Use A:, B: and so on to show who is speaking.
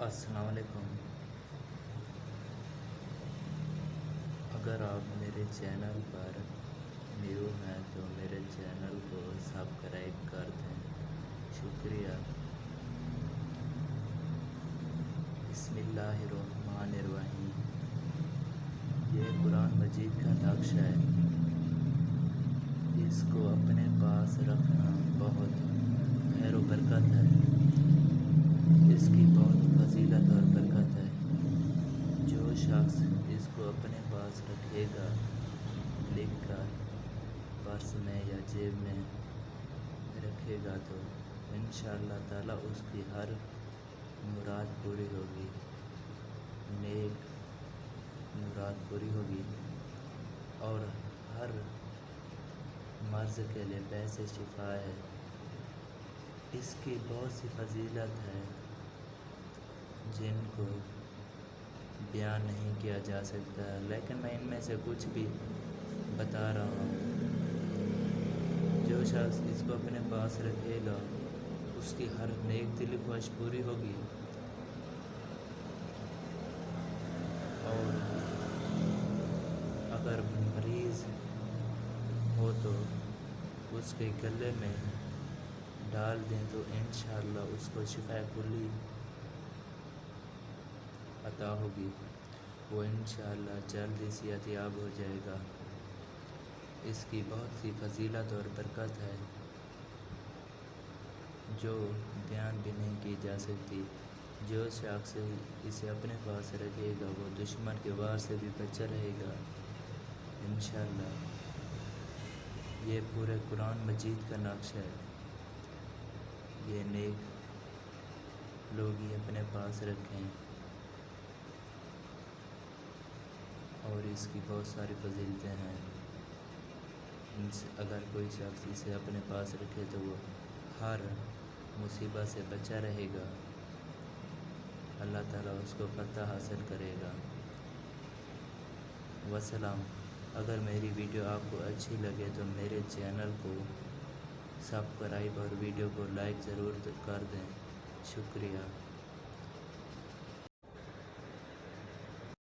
A: السلام علیکم۔ اگر آپ میرے چینل پر نیو ہیں تو میرے چینل کو سبسکرائب کر دیں، شکریہ۔ بسم اللہ الرحمن الرحیم۔ یہ قرآن مجید کا نقش ہے، اس کو اپنے پاس رکھنا بہت خیر و برکت ہے، اس کی بہت فضیلت اور برکت ہے۔ جو شخص اس کو اپنے پاس رکھے گا، لکھ کر پرس میں یا جیب میں رکھے گا تو انشاءاللہ تعالیٰ اس کی ہر مراد پوری ہوگی، نیک مراد پوری ہوگی، اور ہر مرض کے لیے بحث شفا ہے۔ اس کی بہت سی فضیلت ہے جن کو بیان نہیں کیا جا سکتا، لیکن میں ان میں سے کچھ بھی بتا رہا ہوں۔ جو شخص اس کو اپنے پاس رکھے گا اس کی ہر نیک دلی خواہش پوری ہوگی، اور اگر مریض ہو تو اس کے گلے میں ڈال دیں تو انشاءاللہ اس کو شفا کلی عطا ہوگی، وہ انشاءاللہ جلد ہی صحت یاب ہو جائے گا۔ اس کی بہت سی فضیلت اور برکت ہے جو بیان بھی نہیں کی جا سکتی۔ جو شخص اسے اپنے پاس رکھے گا وہ دشمن کے وار سے بھی بچا رہے گا انشاءاللہ۔ یہ پورے قرآن مجید کا نقش ہے، یہ نیک لوگ ہی اپنے پاس رکھیں، اور اس کی بہت ساری فضیلتیں ہیں۔ اگر کوئی شخص اسے اپنے پاس رکھے تو وہ ہر مصیبت سے بچا رہے گا، اللہ تعالیٰ اس کو فتح حاصل کرے گا۔ وسلام۔ اگر میری ویڈیو آپ کو اچھی لگے تو میرے چینل کو سبسکرائب اور ویڈیو کو لائک ضرور کر دیں، شکریہ۔